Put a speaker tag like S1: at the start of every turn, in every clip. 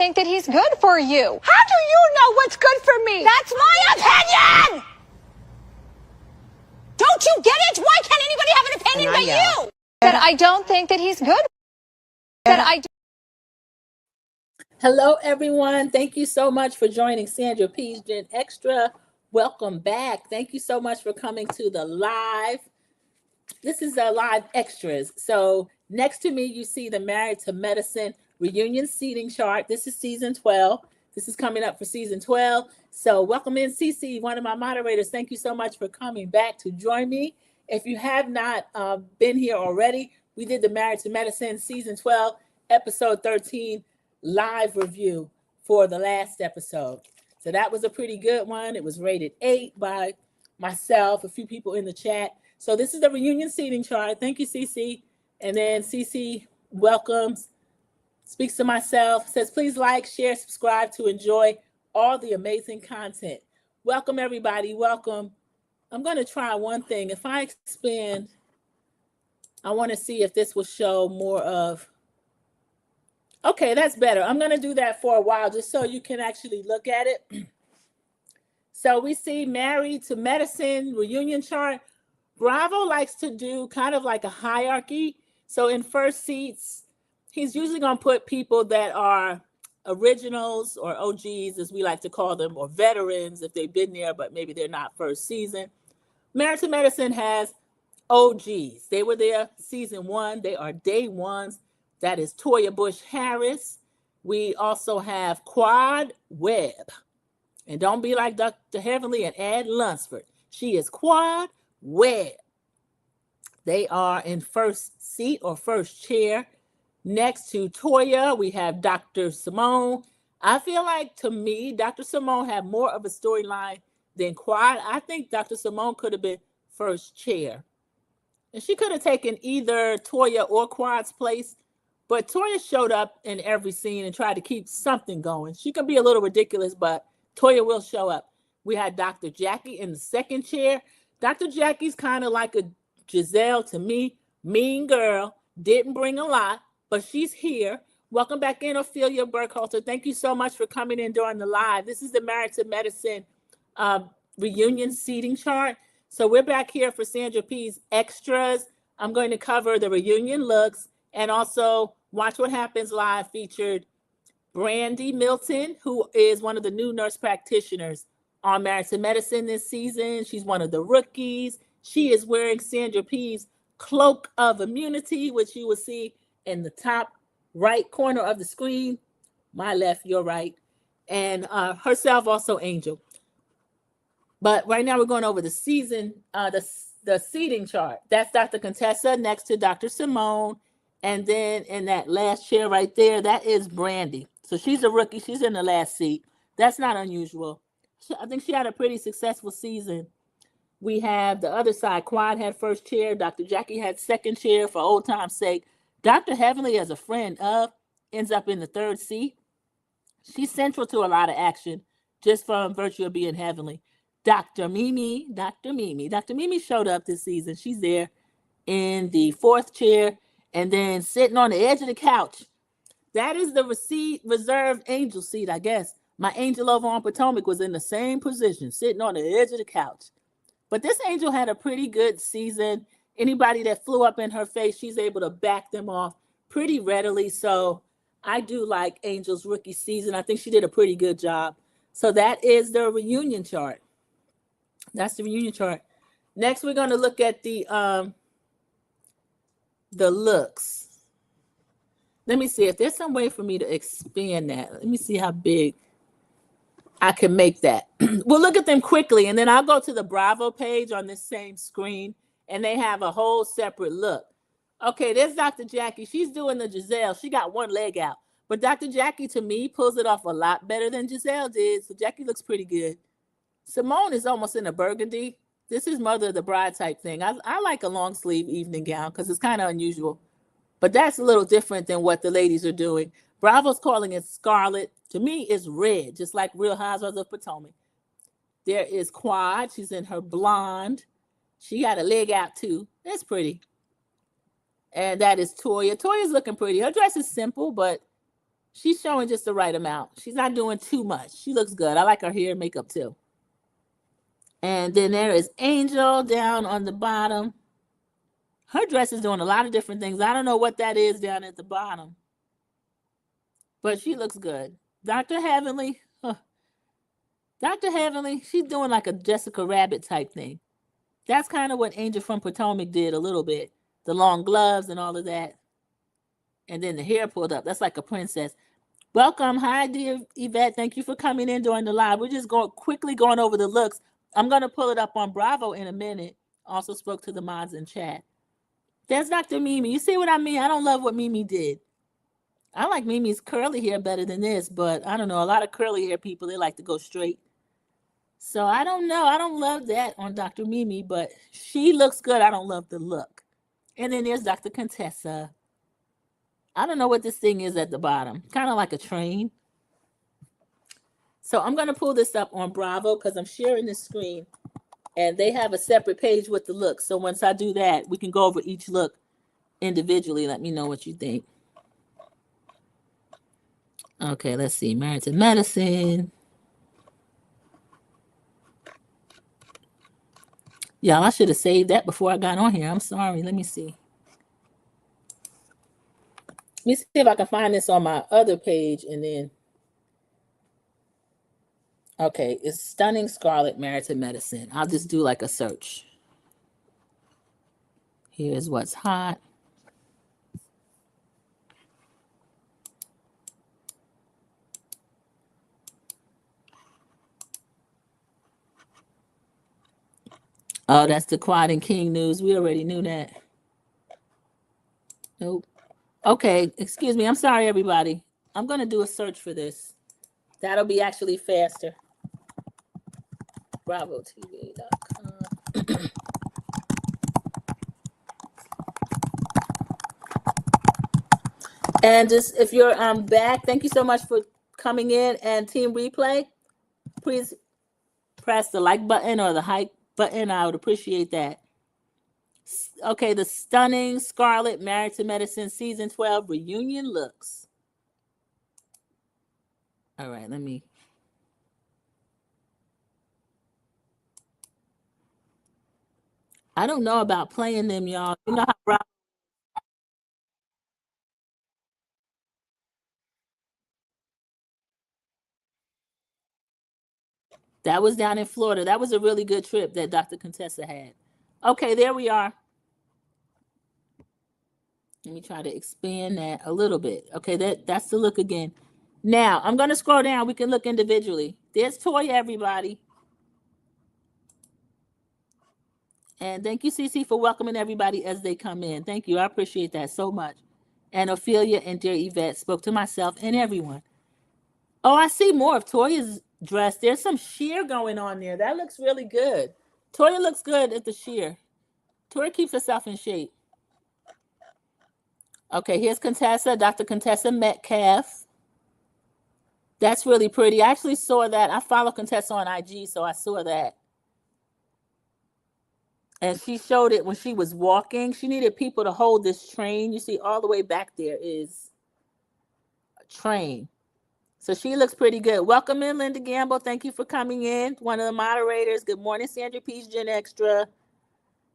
S1: think that he's good for you.
S2: How do you know what's good for me?
S1: That's my opinion! Don't you get it? Why can't anybody have an opinion but you? That I don't think that he's good. That I
S3: Hello, everyone. Thank you so much for joining Sandra P's GenXtra. Welcome back. Thank you so much for coming to the live. This is a live extras. So next to me, you see the Married to Medicine reunion seating chart. This is season 12. This is coming up for season 12. So welcome in, Cece, one of my moderators. Thank you so much for coming back to join me. If you have not been here already, we did the Married to Medicine season 12, episode 13 live review for the last episode. So that was a pretty good one. It was rated 8 by myself, a few people in the chat. So this is the reunion seating chart. Thank you, Cece. And then Cece welcomes, speaks to myself, says, please like, share, subscribe to enjoy all the amazing content. Welcome, everybody. Welcome. I'm going to try one thing. If I expand, I want to see if this will show more of. Okay, that's better. I'm going to do that for a while just so you can actually look at it. So we see Married to Medicine reunion chart. Bravo likes to do kind of like a hierarchy. So in first seats, he's usually going to put people that are originals or OGs, as we like to call them, or veterans if they've been there, but maybe they're not first season. Married to Medicine has OGs. They were there season 1. They are day ones. That is Toya Bush Harris. We also have Quad Webb. And don't be like Dr. Heavenly and add Lunsford. She is Quad Webb. They are in first seat or first chair. Next to Toya, we have Dr. Simone. I feel like, to me, Dr. Simone had more of a storyline than Quad. I think Dr. Simone could have been first chair. And she could have taken either Toya or Quad's place. But Toya showed up in every scene and tried to keep something going. She can be a little ridiculous, but Toya will show up. We had Dr. Jackie in the second chair. Dr. Jackie's kind of like a Giselle to me. Mean girl. Didn't bring a lot, but she's here. Welcome back in, Ophelia Burkhalter. Thank you so much for coming in during the live. This is the Married to Medicine reunion seating chart. So we're back here for Sandra P's Extras. I'm going to cover the reunion looks and also Watch What Happens Live featured Brandi Milton, who is one of the new nurse practitioners on Married to Medicine this season. She's one of the rookies. She is wearing Sandra P's cloak of immunity, which you will see in the top right corner of the screen. My left, your right. And herself also Angel. But right now we're going over the season, the seating chart. That's Dr. Contessa next to Dr. Simone. And then in that last chair right there, that is Brandi. So she's a rookie. She's in the last seat. That's not unusual. I think she had a pretty successful season. We have the other side. Quad had first chair. Dr. Jackie had second chair for old time's sake. Dr. Heavenly, as a friend of, ends up in the third seat. She's central to a lot of action just from virtue of being heavenly. Dr. Mimi showed up this season. She's there in the fourth chair. And then sitting on the edge of the couch. That is the reserved angel seat, I guess. My angel over on Potomac was in the same position, sitting on the edge of the couch. But this angel had a pretty good season. Anybody that flew up in her face, she's able to back them off pretty readily. So I do like Angel's rookie season. I think she did a pretty good job. So that is the reunion chart. That's the reunion chart. Next, we're going to look at the looks. Let me see if there's some way for me to expand that. Let me see how big I can make that. We'll look at them quickly, and then I'll go to the Bravo page on this same screen, and they have a whole separate look. Okay, there's Dr. Jackie. She's doing the Giselle. She got one leg out. But Dr. Jackie, to me, pulls it off a lot better than Giselle did. So Jackie looks pretty good. Simone is almost in a burgundy. This is Mother of the Bride type thing. I like a long sleeve evening gown because it's kind of unusual. But that's a little different than what the ladies are doing. Bravo's calling it scarlet. To me, it's red, just like Real Housewives of Potomac. There is Quad. She's in her blonde. She got a leg out too. That's pretty. And that is Toya. Toya's looking pretty. Her dress is simple, but She's showing just the right amount. She's not doing too much. She looks good. I like her hair and makeup too. And then there is Angel down on the bottom. Her dress is doing a lot of different things. I don't know what that is down at the bottom, but she looks good. Dr. Heavenly, Dr. Heavenly, she's doing like a Jessica Rabbit type thing. That's kind of what Angel from Potomac did a little bit. The long gloves and all of that. And then the hair pulled up. That's like a princess. Welcome. Hi, dear Yvette. Thank you for coming in during the live. We're just quickly going over the looks. I'm going to pull it up on Bravo in a minute. Also spoke to the mods in chat. There's Dr. Mimi. You see what I mean? I don't love what Mimi did. I like Mimi's curly hair better than this, but I don't know. A lot of curly hair people, they like to go straight. So I don't know. I don't love that on Dr. Mimi, but she looks good. I don't love the look. And then there's Dr. Contessa. I don't know what this thing is at the bottom. Kind of like a train. So I'm going to pull this up on Bravo because I'm sharing the screen. And they have a separate page with the looks. So once I do that, we can go over each look individually. Let me know what you think. Okay, let's see. Married to Medicine. Y'all, I should have saved that before I got on here. I'm sorry. Let me see. Let me see if I can find this on my other page and then. Okay, it's Stunning Scarlet Married to Medicine. I'll just do like a search. Here's what's hot. Oh, that's the Quad and King news. We already knew that. Nope. Okay, excuse me. I'm sorry, everybody. I'm going to do a search for this. That'll be actually faster. BravoTV.com. And just if you're back, thank you so much for coming in. And Team Replay, please press the like button or the hype button. I would appreciate that. Okay, the Stunning Scarlet Married to Medicine Season 12 reunion looks. All right, let me. I don't know about playing them, y'all. You know how that was down in Florida. That was a really good trip that Dr. Contessa had. Okay, there we are. Let me try to expand that a little bit. Okay, that's the look again. Now, I'm going to scroll down. We can look individually. There's Toya, everybody. And thank you, Cece, for welcoming everybody as they come in. Thank you. I appreciate that so much. And Ophelia and dear Yvette spoke to myself and everyone. Oh, I see more of Toya's dress. There's some sheer going on there. That looks really good. Toya looks good at the sheer. Toya keeps herself in shape. Okay, here's Contessa, Dr. Contessa Metcalf. That's really pretty. I actually saw that. I follow Contessa on IG, so I saw that. And she showed it when she was walking. She needed people to hold this train. You see all the way back there is a train. So she looks pretty good. Welcome in, Linda Gamble. Thank you for coming in. One of the moderators. Good morning, Sandra Peace, GenXtra.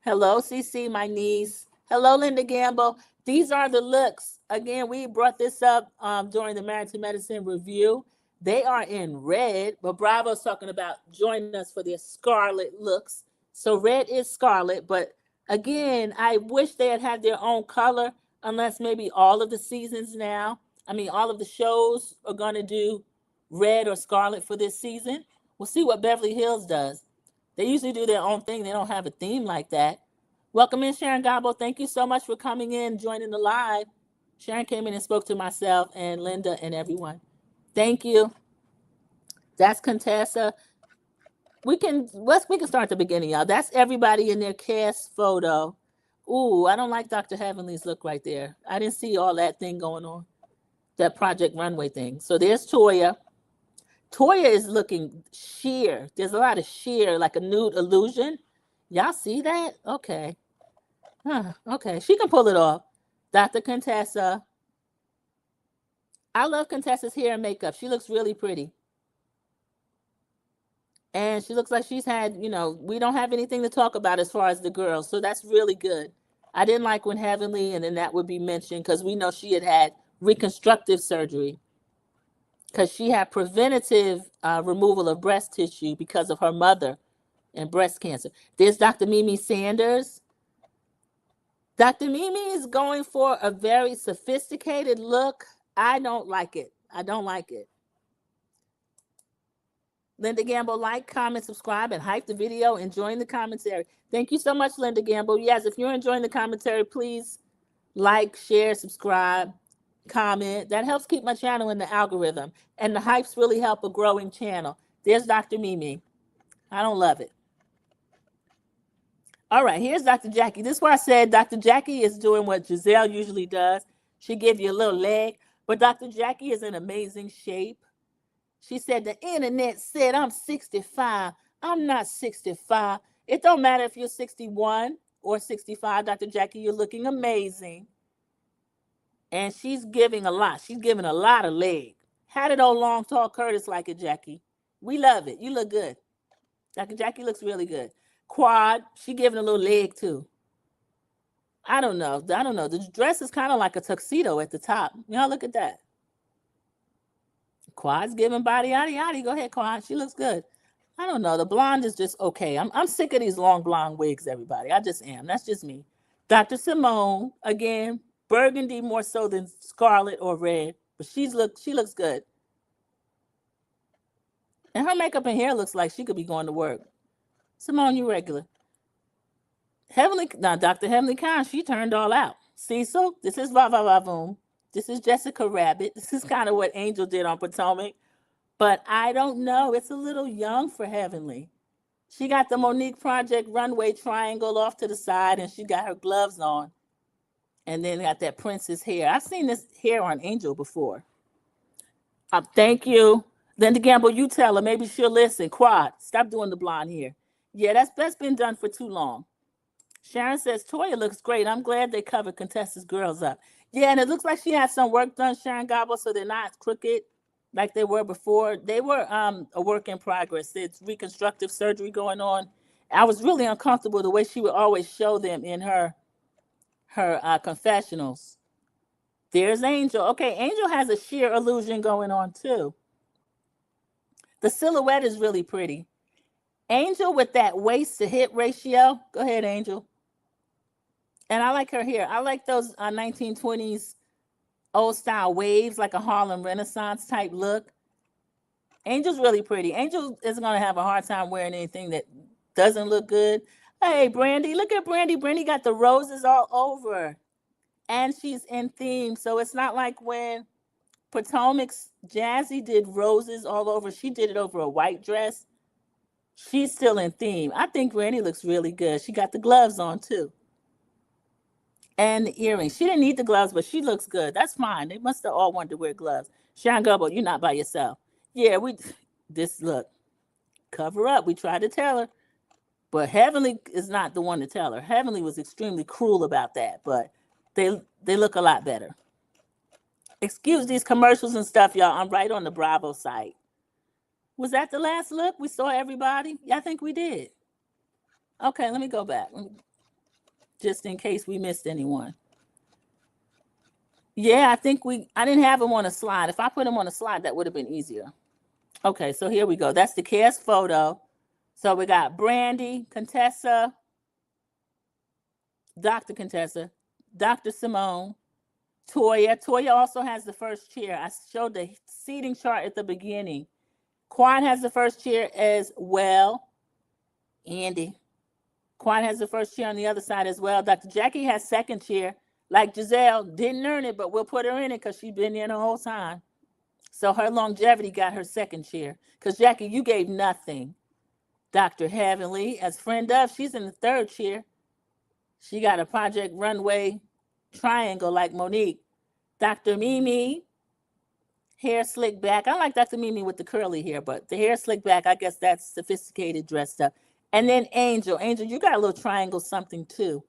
S3: Hello, CC, my niece. Hello, Linda Gamble. These are the looks. Again, we brought this up during the Married to Medicine review. They are in red, but Bravo's talking about joining us for their scarlet looks. So red is scarlet, but again, I wish they had their own color, unless maybe all of the seasons now. I mean, all of the shows are going to do red or scarlet for this season. We'll see what Beverly Hills does. They usually do their own thing. They don't have a theme like that. Welcome in, Sharon Gobbo. Thank you so much for coming in, joining the live. Sharon came in and spoke to myself and Linda and everyone. Thank you. That's Contessa. We can start at the beginning, y'all. That's everybody in their cast photo. Ooh, I don't like Dr. Heavenly's look right there. I didn't see all that thing going on, that Project Runway thing. So there's Toya. Toya is looking sheer. There's a lot of sheer, like a nude illusion. Y'all see that? Okay. Okay, she can pull it off. Dr. Contessa. I love Contessa's hair and makeup. She looks really pretty. And she looks like she's had, we don't have anything to talk about as far as the girls. So that's really good. I didn't like when Heavenly and then that would be mentioned because we know she had reconstructive surgery because she had preventative removal of breast tissue because of her mother and breast cancer. There's Dr. Mimi Sanders. Dr. Mimi is going for a very sophisticated look. I don't like it. I don't like it. Linda Gamble, like, comment, subscribe, and hype the video. Enjoying the commentary. Thank you so much, Linda Gamble. Yes, if you're enjoying the commentary, please like, share, subscribe, comment. That helps keep my channel in the algorithm. And the hypes really help a growing channel. There's Dr. Mimi. I don't love it. All right, here's Dr. Jackie. This is where I said Dr. Jackie is doing what Giselle usually does. She gives you a little leg. But Dr. Jackie is in amazing shape. She said, the internet said I'm 65. I'm not 65. It don't matter if you're 61 or 65, Dr. Jackie, you're looking amazing. And she's giving a lot. She's giving a lot of leg. How did old long, tall Curtis like it, Jackie? We love it. You look good. Dr. Jackie looks really good. Quad, she giving a little leg too. I don't know. The dress is kind of like a tuxedo at the top. Y'all look at that. Quad's giving body, yada, yada. Go ahead, Quad. She looks good. I don't know. The blonde is just okay. I'm sick of these long blonde wigs, everybody. I just am. That's just me. Dr. Simone, again, burgundy more so than scarlet or red. But she looks good. And her makeup and hair looks like she could be going to work. Simone, you regular. Dr. Heavenly Khan, she turned all out. Cecil, this is Va Va Va Voom. This is Jessica Rabbit. This is kind of what Angel did on Potomac. But I don't know. It's a little young for Heavenly. She got the Monique Project runway triangle off to the side, and she got her gloves on. And then got that princess hair. I've seen this hair on Angel before. Thank you. Linda Gamble, you tell her. Maybe she'll listen. Quad, stop doing the blonde hair. Yeah, that's been done for too long. Sharon says, Toya looks great. I'm glad they covered Contessa's girls up. Yeah, and it looks like she had some work done, Sharon Gobble, so they're not crooked like they were before. They were a work in progress. It's reconstructive surgery going on. I was really uncomfortable the way she would always show them in her confessionals. There's Angel. Okay, Angel has a sheer illusion going on too. The silhouette is really pretty. Angel with that waist to hip ratio. Go ahead, Angel. And I like her hair. I like those 1920s old style waves, like a Harlem Renaissance type look. Angel's really pretty. Angel isn't going to have a hard time wearing anything that doesn't look good. Hey, Brandi, look at Brandi. Brandi got the roses all over. And she's in theme. So it's not like when Potomac's Jazzy did roses all over. She did it over a white dress. She's still in theme. I think Brandi looks really good. She got the gloves on too. And the earrings. She didn't need the gloves, but she looks good. That's fine. They must have all wanted to wear gloves. Sharon Gubble, you're not by yourself. Yeah, look, cover up. We tried to tell her. But Heavenly is not the one to tell her. Heavenly was extremely cruel about that, but they look a lot better. Excuse these commercials and stuff, y'all. I'm right on the Bravo site. Was that the last look? We saw everybody? Yeah, I think we did. Okay, let me go back. Just in case we missed anyone. Yeah, I didn't have them on a slide. If I put them on a slide, that would have been easier. Okay, so here we go. That's the cast photo. So we got Brandi, Contessa, Dr. Contessa, Dr. Simone, Toya. Toya also has the first chair. I showed the seating chart at the beginning. Quan has the first chair as well. Andy. Quan has the first chair on the other side as well. Dr. Jackie has second chair. Like Giselle, didn't earn it, but we'll put her in it because she's been there the whole time. So her longevity got her second chair. Because Jackie, you gave nothing. Dr. Heavenly, as friend of, she's in the third chair. She got a Project Runway triangle like Monique. Dr. Mimi, hair slicked back. I like Dr. Mimi with the curly hair, but the hair slicked back, I guess that's sophisticated dressed up. And then Angel. Angel, you got a little triangle something too.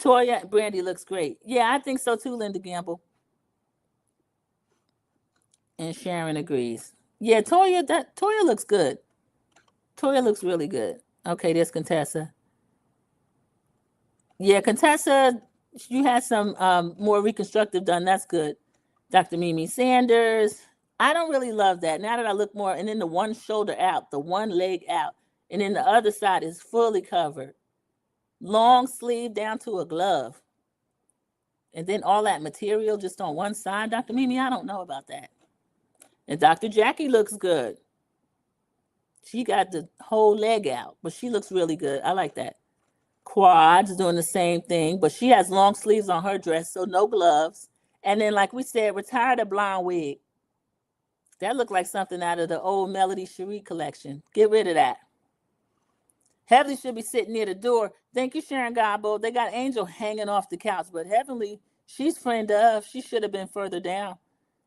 S3: Toya, Brandi looks great. Yeah, I think so too, Linda Gamble. And Sharon agrees. Yeah, Toya looks good. Toya looks really good. Okay, there's Contessa. Yeah, Contessa, you had some more reconstructive done. That's good. Dr. Mimi Sanders. I don't really love that. Now that I look more, and then the one shoulder out, the one leg out, and then the other side is fully covered. Long sleeve down to a glove. And then all that material just on one side. Dr. Mimi, I don't know about that. And Dr. Jackie looks good. She got the whole leg out, but she looks really good. I like that. Quad's doing the same thing, but she has long sleeves on her dress, so no gloves. And then, like we said, retire the blonde wig. That looked like something out of the old Melody Cherie collection. Get rid of that. Heavenly should be sitting near the door. Thank you, Sharon Gobbo. They got Angel hanging off the couch, but Heavenly, she's friend of. She should have been further down,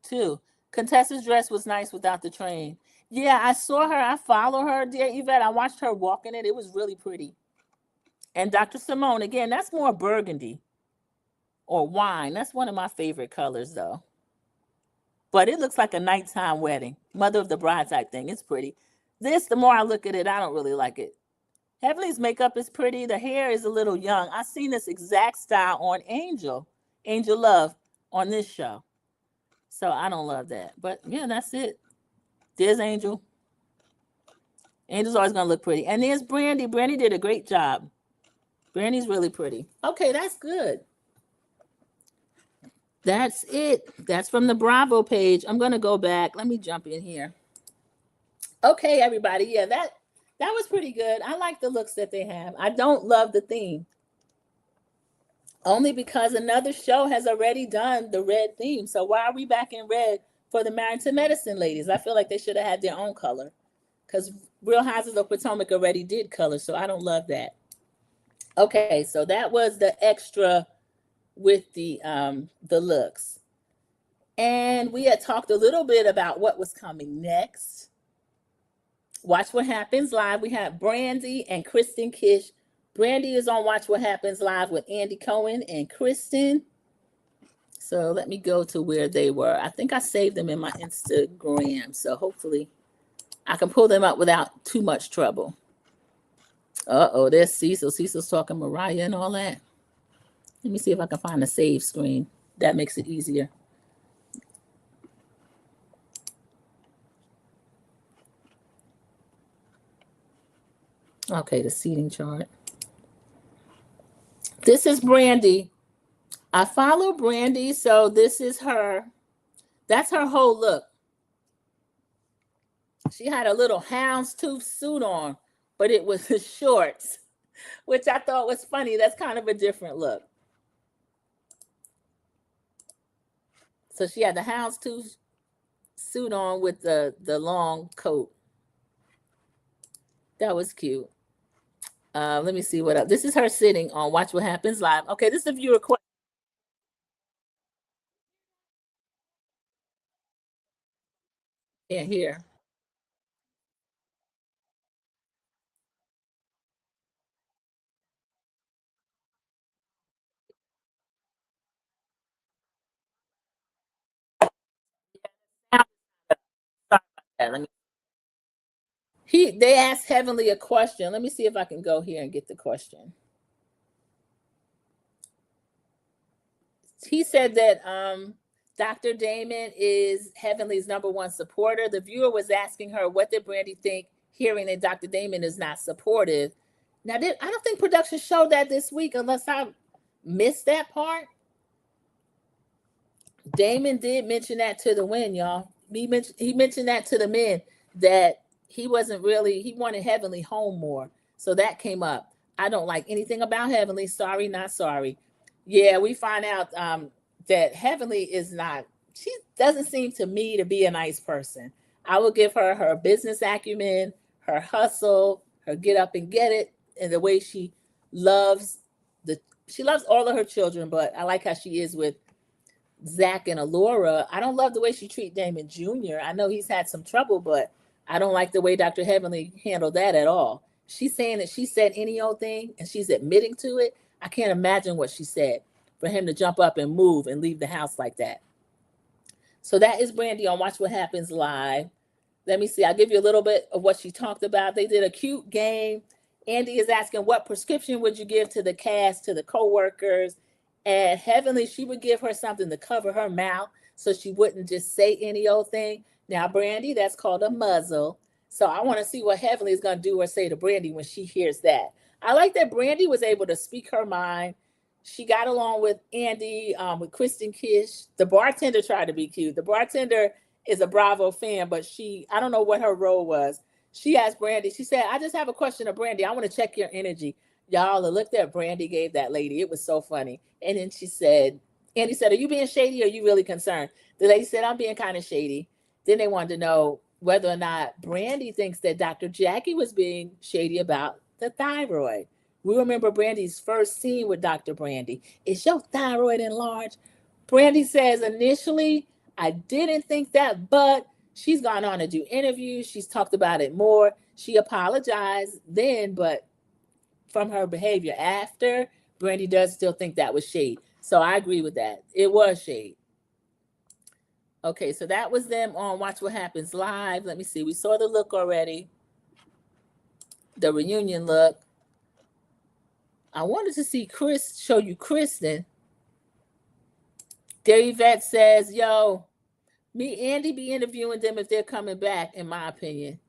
S3: too. Contessa's dress was nice without the train. Yeah, I saw her. I follow her, dear Yvette. I watched her walk in it. It was really pretty. And Dr. Simone, again, that's more burgundy or wine. That's one of my favorite colors, though. But it looks like a nighttime wedding. Mother of the bride type thing. It's pretty. This, the more I look at it, I don't really like it. Heavenly's makeup is pretty. The hair is a little young. I've seen this exact style on Angel Love, on this show. So I don't love that. But yeah, that's it. There's Angel. Angel's always going to look pretty. And there's Brandi. Brandi did a great job. Brandi's really pretty. Okay, that's good. That's it. That's from the Bravo page. I'm going to go back. Let me jump in here. Okay, everybody. Yeah, that was pretty good. I like the looks that they have. I don't love the theme. Only because another show has already done the red theme. So why are we back in red for the Married to Medicine ladies? I feel like they should have had their own color. Because Real Houses of Potomac already did color. So I don't love that. Okay, so that was the extra with the looks. And we had talked a little bit about what was coming next. Watch What Happens Live. We have Brandi and Kristen Kish. Brandi is on Watch What Happens Live with Andy Cohen and Kristen. So let me go to where they were. I think I saved them in my Instagram. So hopefully I can pull them up without too much trouble. Uh-oh, there's Cecil. Cecil's talking Mariah and all that. Let me see if I can find a save screen. That makes it easier. Okay, the seating chart. This is Brandi. I follow Brandi, so this is her. That's her whole look. She had a little houndstooth suit on, but it was the shorts, which I thought was funny. That's kind of a different look. So she had the houndstooth suit on with the long coat. That was cute. Let me see what else. This is her sitting on Watch What Happens Live. Okay, this is a viewer question. Yeah, here. Sorry about that. They asked Heavenly a question. Let me see if I can go here and get the question. He said that Dr. Damon is Heavenly's #1 supporter. The viewer was asking her, what did Brandi think hearing that Dr. Damon is not supportive? Now, I don't think production showed that this week, unless I missed that part. Damon did mention that to the win, y'all. He mentioned that to the men, that he wanted Heavenly home more. So that came up. I don't like anything about Heavenly. Sorry, not sorry. Yeah, we find out that Heavenly she doesn't seem to me to be a nice person. I will give her her business acumen, her hustle, her get up and get it, and the way she loves all of her children, but I like how she is with Zach and Alora. I don't love the way she treats Damon Jr. I know he's had some trouble, but I don't like the way Dr. Heavenly handled that at all. She's saying that she said any old thing and she's admitting to it. I can't imagine what she said for him to jump up and move and leave the house like that. So that is Brandi on Watch What Happens Live. Let me see. I'll give you a little bit of what she talked about. They did a cute game. Andy is asking, what prescription would you give to the cast, to the co-workers? And Heavenly, she would give her something to cover her mouth so she wouldn't just say any old thing. Now, Brandi, that's called a muzzle. So I want to see what Heavenly is going to do or say to Brandi when she hears that. I like that Brandi was able to speak her mind. She got along with Andy, with Kristen, Kish. The bartender tried to be cute. The bartender is a Bravo fan, but I don't know what her role was. She asked Brandi, she said, I just have a question of Brandi. I want to check your energy. Y'all, the look that Brandi gave that lady, it was so funny. And then Andy said, are you being shady or are you really concerned? The lady said, I'm being kind of shady. Then they wanted to know whether or not Brandi thinks that Dr. Jackie was being shady about the thyroid. We remember Brandi's first scene with Dr. Brandi. Is your thyroid enlarged? Brandi says, initially, I didn't think that, but she's gone on to do interviews. She's talked about it more. She apologized then, but from her behavior after, Brandi does still think that was shade. So I agree with that. It was shade. Okay, so that was them on Watch What Happens Live. Let me see. We saw the look already. The reunion look. I wanted to show you Kristen. Dear Yvette says, yo, me, Andy be interviewing them if they're coming back, in my opinion.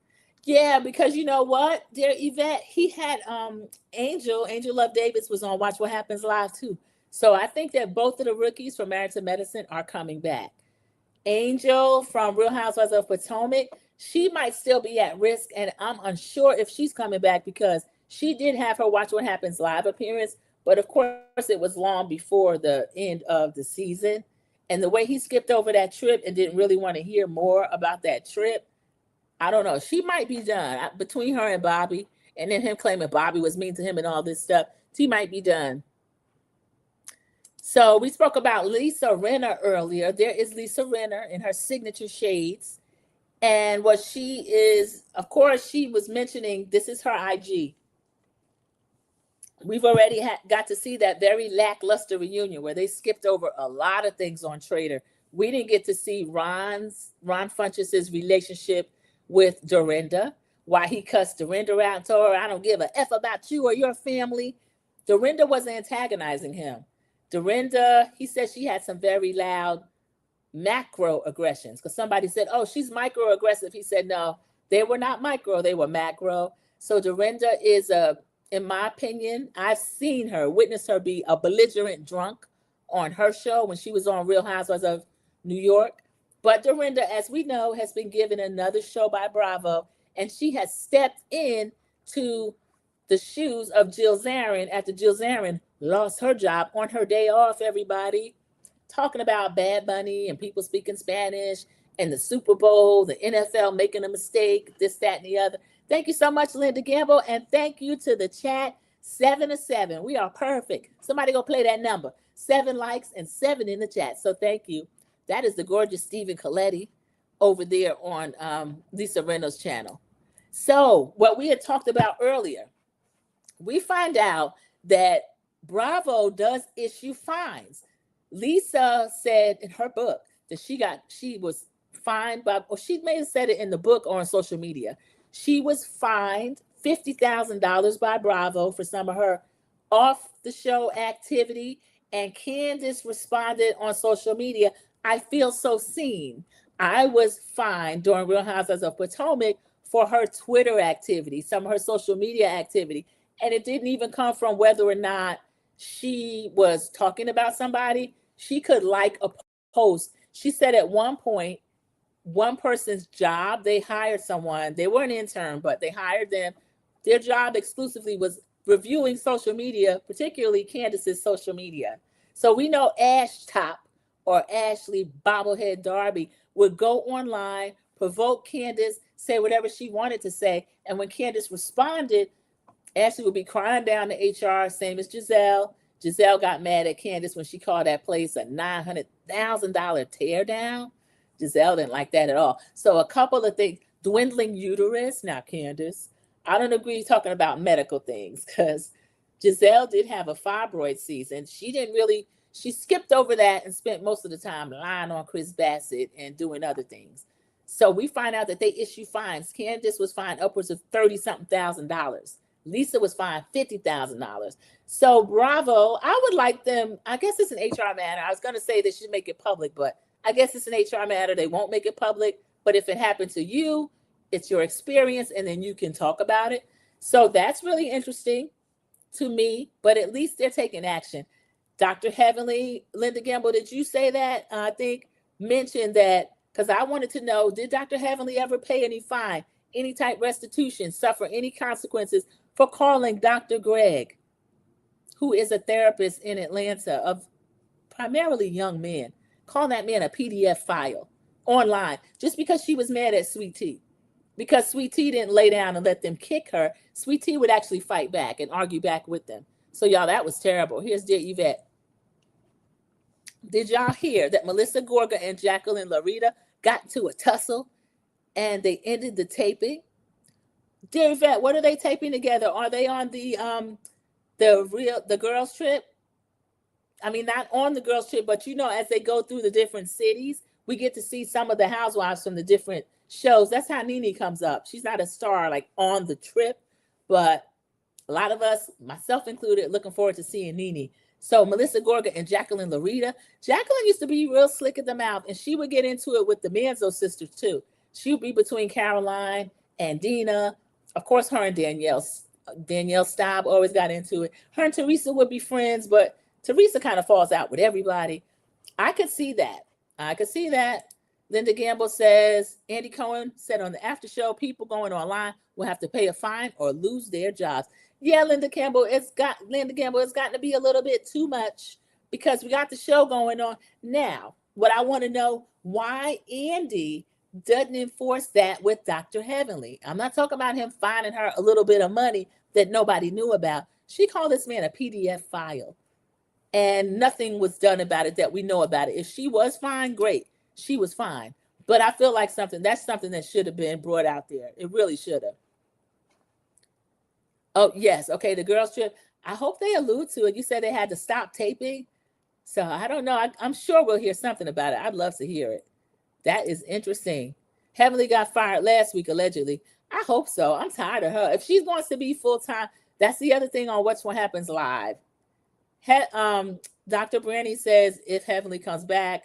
S3: Yeah, because you know what, dear Yvette, he had Angel Love Davis was on Watch What Happens Live too. So I think that both of the rookies from Married to Medicine are coming back. Angel from Real Housewives of Potomac, she might still be at risk, and I'm unsure if she's coming back because she did have her Watch What Happens Live appearance, but of course it was long before the end of the season. And the way he skipped over that trip and didn't really want to hear more about that trip, I don't know. She might be done between her and Bobby, and then him claiming Bobby was mean to him and all this stuff. She might be done. So we spoke about Lisa Rinna earlier. There is Lisa Rinna in her signature shades. And what she is, of course, she was mentioning, this is her IG. We've already got to see that very lackluster reunion where they skipped over a lot of things on Trader. We didn't get to see Ron Funches's relationship with Dorinda, why he cussed Dorinda out and told her, I don't give a F about you or your family. Dorinda was antagonizing him. Dorinda, he said she had some very loud macro aggressions because somebody said, oh, she's microaggressive. He said, no, they were not micro, they were macro. So Dorinda is in my opinion, I've seen her, witnessed her be a belligerent drunk on her show when she was on Real Housewives of New York. But Dorinda, as we know, has been given another show by Bravo, and she has stepped in to the shoes of Jill Zarin after Jill Zarin lost her job on her day off, everybody. Talking about Bad Bunny and people speaking Spanish and the Super Bowl, the NFL making a mistake, this, that, and the other. Thank you so much, Linda Gamble, and thank you to the chat. 7 to 7. We are perfect. Somebody go play that number. 7 likes and 7 in the chat. So thank you. That is the gorgeous Stephen Coletti over there on Lisa Rinna's channel. So what we had talked about earlier, we find out that Bravo does issue fines. Lisa said in her book that she was fined by, or she may have said it in the book or on social media. She was fined $50,000 by Bravo for some of her off the show activity. And Candace responded on social media, I feel so seen. I was fined during Real Housewives of Potomac for her Twitter activity, some of her social media activity. And it didn't even come from whether or not she was talking about somebody. She could like a post. She said at one point, one person's job, they hired someone, they were an intern, but they hired them. Their job exclusively was reviewing social media, particularly Candace's social media. So we know Ash Top or Ashley Bobblehead Darby would go online, provoke Candace, say whatever she wanted to say. And when Candace responded, Ashley would be crying down to HR, same as Giselle. Giselle got mad at Candace when she called that place a $900,000 tear down. Giselle didn't like that at all. So a couple of things, dwindling uterus. Now, Candace, I don't agree talking about medical things because Giselle did have a fibroid season. She didn't really, She skipped over that and spent most of the time lying on Chris Bassett and doing other things. So we find out that they issue fines. Candace was fined upwards of $30-something thousand. Lisa was fined $50,000. So bravo. I would like them. I guess it's an HR matter. I was going to say they should make it public, but I guess it's an HR matter. They won't make it public. But if it happened to you, it's your experience, and then you can talk about it. So that's really interesting to me, but at least they're taking action. Dr. Heavenly, Linda Gamble, did you say that? I think mentioned that, because I wanted to know, did Dr. Heavenly ever pay any fine, any type restitution, suffer any consequences for calling Dr. Greg, who is a therapist in Atlanta of primarily young men, calling that man a PDF file online just because she was mad at Sweet Tea? Because Sweet Tea didn't lay down and let them kick her. Sweet Tea would actually fight back and argue back with them. So y'all, that was terrible. Here's Dear Yvette. Did y'all hear that Melissa Gorga and Jacqueline Larita got into a tussle and they ended the taping? Dear Yvette, what are they taping together? Are they on the girls trip? I mean, not on the girls trip, but as they go through the different cities, we get to see some of the housewives from the different shows. That's how Nene comes up. She's not a star like on the trip, but a lot of us, myself included, looking forward to seeing Nene. So Melissa Gorga and Jacqueline Larita. Jacqueline used to be real slick at the mouth, and she would get into it with the Manzo sisters too. She would be between Caroline and Dina. Of course, her and Danielle Staub always got into it. Her and Teresa would be friends, but Teresa kind of falls out with everybody. I could see that. Linda Gamble says, Andy Cohen said on the after show, people going online will have to pay a fine or lose their jobs. Yeah, Linda Gamble, it's gotten to be a little bit too much because we got the show going on. Now, what I want to know, why Andy doesn't enforce that with Dr. Heavenly. I'm not talking about him fining her a little bit of money that nobody knew about. She called this man a PDF file, and nothing was done about it that we know about it. If she was fine, great. She was fine. But I feel like that's something that should have been brought out there. It really should have. Oh, yes. Okay, the girls trip. I hope they allude to it. You said they had to stop taping. So I don't know. I'm sure we'll hear something about it. I'd love to hear it. That is interesting. Heavenly got fired last week, allegedly. I hope so. I'm tired of her. If she wants to be full-time, that's the other thing on What Happens Live. Dr. Brandi says if Heavenly comes back,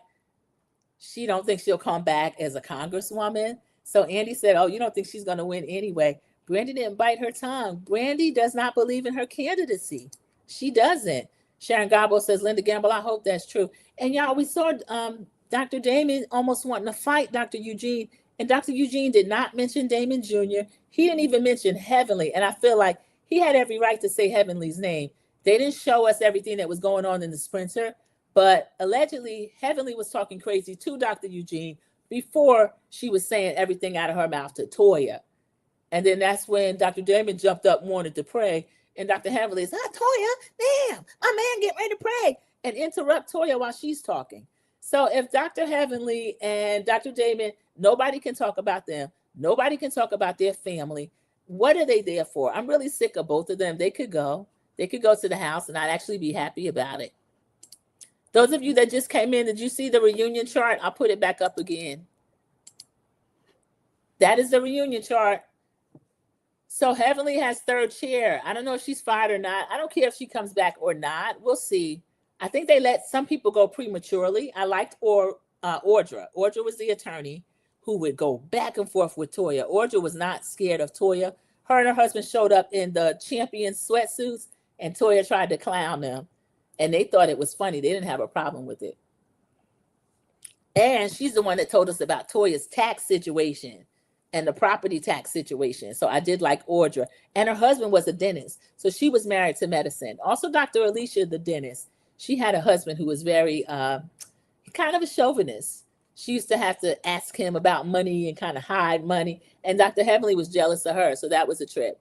S3: she don't think she'll come back as a congresswoman. So Andy said, oh, you don't think she's going to win anyway. Brandi didn't bite her tongue. Brandi does not believe in her candidacy. She doesn't. Sharon Gabo says, Linda Gamble, I hope that's true. And y'all, we saw Dr. Damon almost wanting to fight Dr. Eugene. And Dr. Eugene did not mention Damon Jr. He didn't even mention Heavenly. And I feel like he had every right to say Heavenly's name. They didn't show us everything that was going on in the sprinter. But allegedly, Heavenly was talking crazy to Dr. Eugene before she was saying everything out of her mouth to Toya. And then that's when Dr. Damon jumped up and wanted to pray. And Dr. Heavenly said, Toya, damn, my man, get ready to pray. And interrupt Toya while she's talking. So if Dr. Heavenly and Dr. Damon, nobody can talk about them. Nobody can talk about their family. What are they there for? I'm really sick of both of them. They could go. They could go to the house and I'd actually be happy about it. Those of you that just came in, did you see the reunion chart? I'll put it back up again. That is the reunion chart. So Heavenly has third chair. I don't know if she's fired or not. I don't care if she comes back or not. We'll see. I think they let some people go prematurely. I liked Audra. Audra was the attorney who would go back and forth with Toya. Audra was not scared of Toya. Her and her husband showed up in the champion sweatsuits, and Toya tried to clown them. And they thought it was funny. They didn't have a problem with it. And she's the one that told us about Toya's tax situation and the property tax situation. So I did like Audra. And her husband was a dentist. So she was married to medicine. Also, Dr. Alicia, the dentist, she had a husband who was very kind of a chauvinist. She used to have to ask him about money and kind of hide money. And Dr. Heavenly was jealous of her. So that was a trip.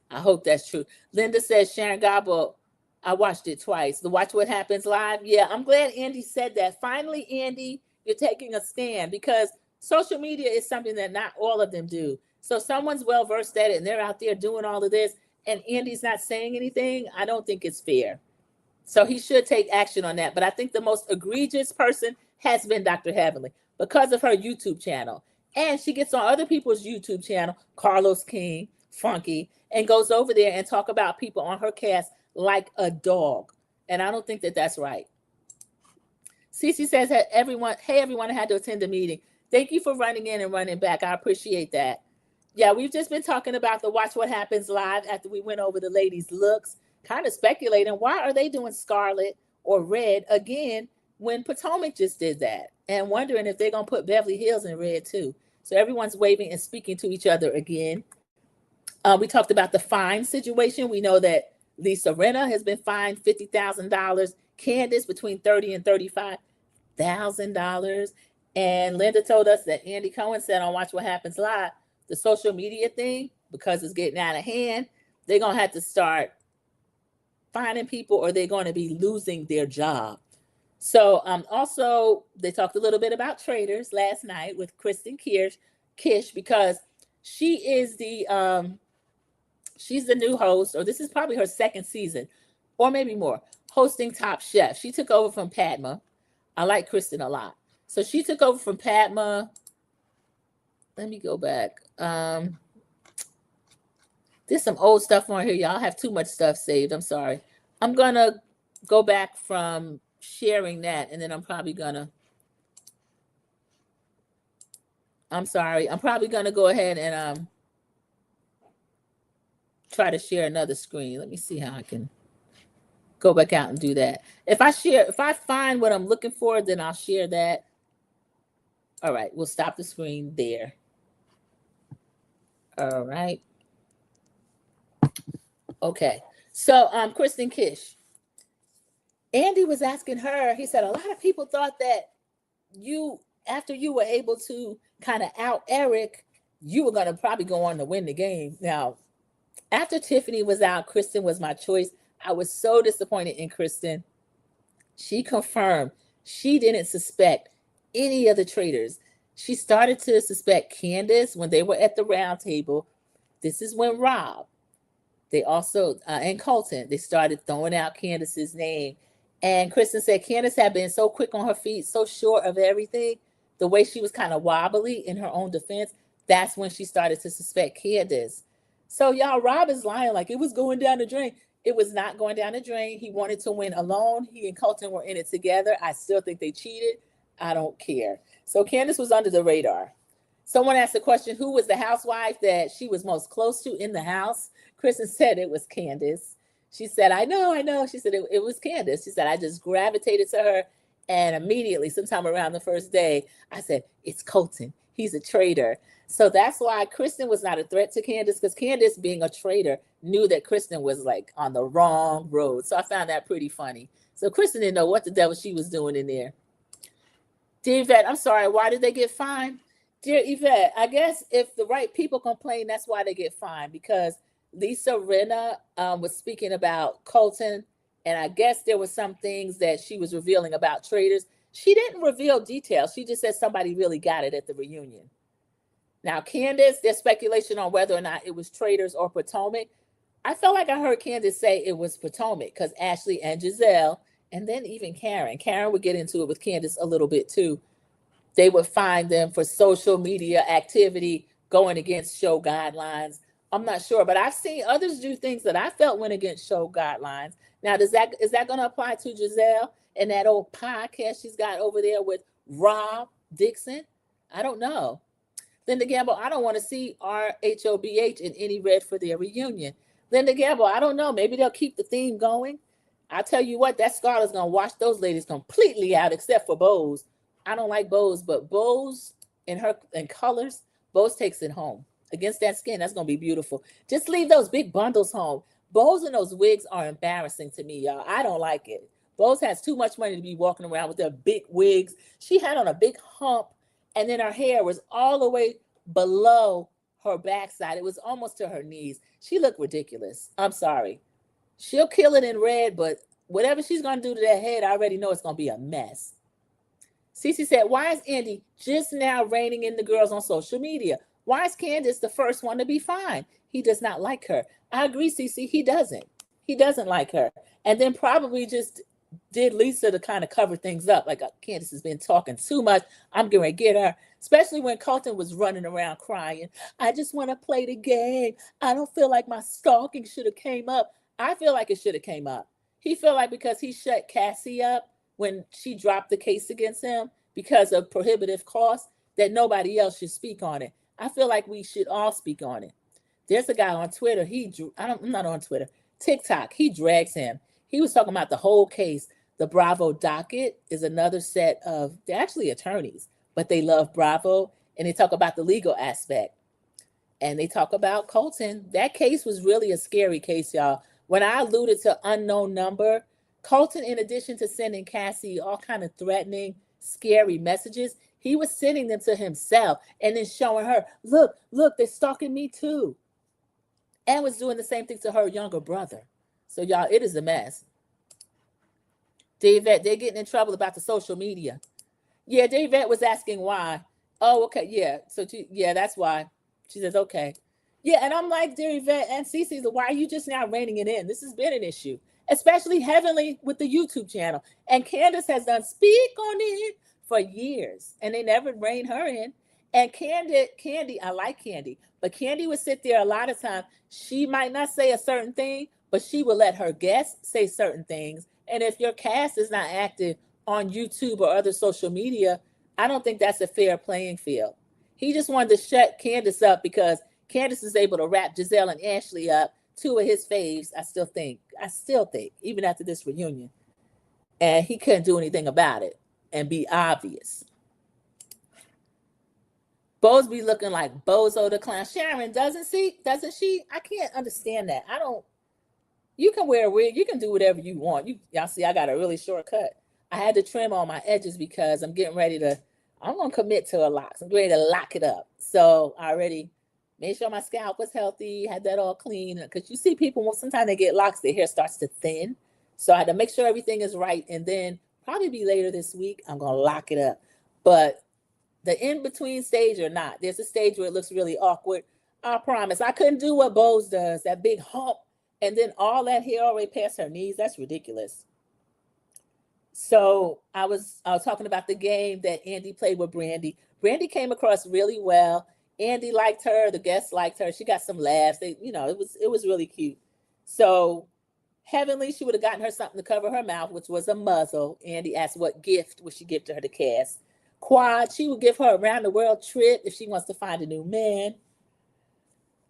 S3: I hope that's true. Linda says, Sharon Gabo, I watched it twice. The Watch What Happens Live. Yeah, I'm glad Andy said that. Finally, Andy, you're taking a stand because social media is something that not all of them do. So someone's well-versed at it and they're out there doing all of this and Andy's not saying anything. I don't think it's fair. So he should take action on that. But I think the most egregious person has been Dr. Heavenly because of her YouTube channel. And she gets on other people's YouTube channel, Carlos King, Funky, and goes over there and talk about people on her cast like a dog. And I don't think that that's right. Cece says, hey, everyone, I had to attend the meeting. Thank you for running in and running back. I appreciate that. Yeah, we've just been talking about the Watch What Happens Live after we went over the ladies' looks, kind of speculating, why are they doing scarlet or red again when Potomac just did that? And wondering if they're going to put Beverly Hills in red too. So everyone's waving and speaking to each other again. We talked about the fine situation. We know that Lisa Rinna has been fined $50,000. Candace between $30,000 and $35,000. And Linda told us that Andy Cohen said on Watch What Happens Live, the social media thing, because it's getting out of hand, they're going to have to start finding people or they're going to be losing their job. So also, they talked a little bit about traders last night with Kristen Kish, because she is she's the new host, or this is probably her second season, or maybe more, hosting Top Chef. She took over from Padma. I like Kristen a lot. So she took over from Padma. Let me go back. There's some old stuff on here. Y'all have too much stuff saved. I'm sorry. I'm going to go back from sharing that, and then I'm probably going to go ahead and try to share another screen. Let me see how I can go back out and do that. If I find what I'm looking for, then I'll share that. All right, we'll stop the screen there. All right. Okay. So Kristen Kish. Andy was asking her, he said, a lot of people thought that after you were able to kind of out Eric, you were going to probably go on to win the game. Now, after Tiffany was out, Kristen was my choice. I was so disappointed in Kristen. She confirmed she didn't suspect any of the traders. She started to suspect Candace when they were at the round table. This is when Rob, they also, and Colton, they started throwing out Candace's name. And Kristen said Candace had been so quick on her feet, so sure of everything, the way she was kind of wobbly in her own defense, that's when she started to suspect Candace. So y'all, Rob is lying like it was going down the drain. It was not going down the drain. He wanted to win alone. He and Colton were in it together. I still think they cheated. I don't care. So Candace was under the radar. Someone asked the question, who was the housewife that she was most close to in the house? Kristen said it was Candace. She said, I know. She said it was Candace. She said, I just gravitated to her. And immediately, sometime around the first day, I said, it's Colton. He's a traitor. So that's why Kristen was not a threat to Candace, because Candace, being a traitor, knew that Kristen was like on the wrong road. So I found that pretty funny. So Kristen didn't know what the devil she was doing in there. Dear Yvette, I'm sorry, why did they get fined? Dear Yvette, I guess if the right people complain, that's why they get fined, because Lisa Rinna was speaking about Colton, and I guess there were some things that she was revealing about traders. She didn't reveal details. She just said somebody really got it at the reunion. Now, Candace, there's speculation on whether or not it was traders or Potomac. I felt like I heard Candace say it was Potomac, because Ashley and Giselle, and then even Karen would get into it with Candace a little bit too. They would find them for social media activity going against show guidelines. I'm not sure, but I've seen others do things that I felt went against show guidelines. Now, is that going to apply to Giselle and that old podcast she's got over there with Rob Dixon? I don't know. Linda Gamble, I don't want to see RHOBH in any red for their reunion. Linda Gamble, I don't know. Maybe they'll keep the theme going. I'll tell you what, that Scarlett's going to wash those ladies completely out, except for Bose. I don't like Bose, but Bose in colors, Bose takes it home. Against that skin, that's going to be beautiful. Just leave those big bundles home. Bose and those wigs are embarrassing to me, y'all. I don't like it. Bose has too much money to be walking around with their big wigs. She had on a big hump, and then her hair was all the way below her backside. It was almost to her knees. She looked ridiculous. I'm sorry. She'll kill it in red, but whatever she's going to do to that head, I already know it's going to be a mess. Cece said, why is Andy just now reining in the girls on social media? Why is Candace the first one to be fined? He does not like her. I agree, Cece, he doesn't. He doesn't like her. And then probably just did Lisa to kind of cover things up. Like, Candace has been talking too much. I'm going to get her. Especially when Colton was running around crying. I just want to play the game. I don't feel like my stalking should have came up. I feel like it should have came up. He felt like because he shut Cassie up when she dropped the case against him because of prohibitive costs, that nobody else should speak on it. I feel like we should all speak on it. There's a guy on Twitter. I'm not on Twitter. TikTok. He drags him. He was talking about the whole case. The Bravo docket is another set of, they're actually attorneys, but they love Bravo, and they talk about the legal aspect. And they talk about Colton. That case was really a scary case, y'all. When I alluded to unknown number, Colton, in addition to sending Cassie all kind of threatening, scary messages, he was sending them to himself and then showing her, look, they're stalking me too. And was doing the same thing to her younger brother. So y'all, it is a mess. Davette, they're getting in trouble about the social media. Yeah, Davette was asking why. Oh, okay, yeah. So that's why. She says, okay. Yeah, and I'm like, Davette and Cece, why are you just now reining it in? This has been an issue, especially Heavenly with the YouTube channel. And Candace has done speak on it for years, and they never rein her in. And Candy, I like Candy, but Candy would sit there a lot of times. She might not say a certain thing, but she would let her guests say certain things. And if your cast is not active on YouTube or other social media, I don't think that's a fair playing field. He just wanted to shut Candace up because Candace is able to wrap Giselle and Ashley up, two of his faves, I still think, even after this reunion. And he couldn't do anything about it and be obvious. Bo's be looking like Bozo the Clown. Sharon, doesn't she? I can't understand that. You can wear a wig. You can do whatever you want. Y'all see, I got a really short cut. I had to trim all my edges because I'm going to commit to a lock. I'm ready to lock it up. So I already made sure my scalp was healthy, had that all clean. Because you see people, sometimes they get locks, their hair starts to thin. So I had to make sure everything is right. And then probably be later this week, I'm going to lock it up. But the in-between stage or not, there's a stage where it looks really awkward. I promise. I couldn't do what Bo's does, that big hump, and then all that hair already past her knees. That's ridiculous. So I was talking about the game that Andy played with Brandi. Brandi came across really well. Andy liked her. The guests liked her. She got some laughs. It was really cute. So Heavenly, she would have gotten her something to cover her mouth, which was a muzzle. Andy asked what gift would she give to her to cast. Quad, she would give her a round the world trip if she wants to find a new man.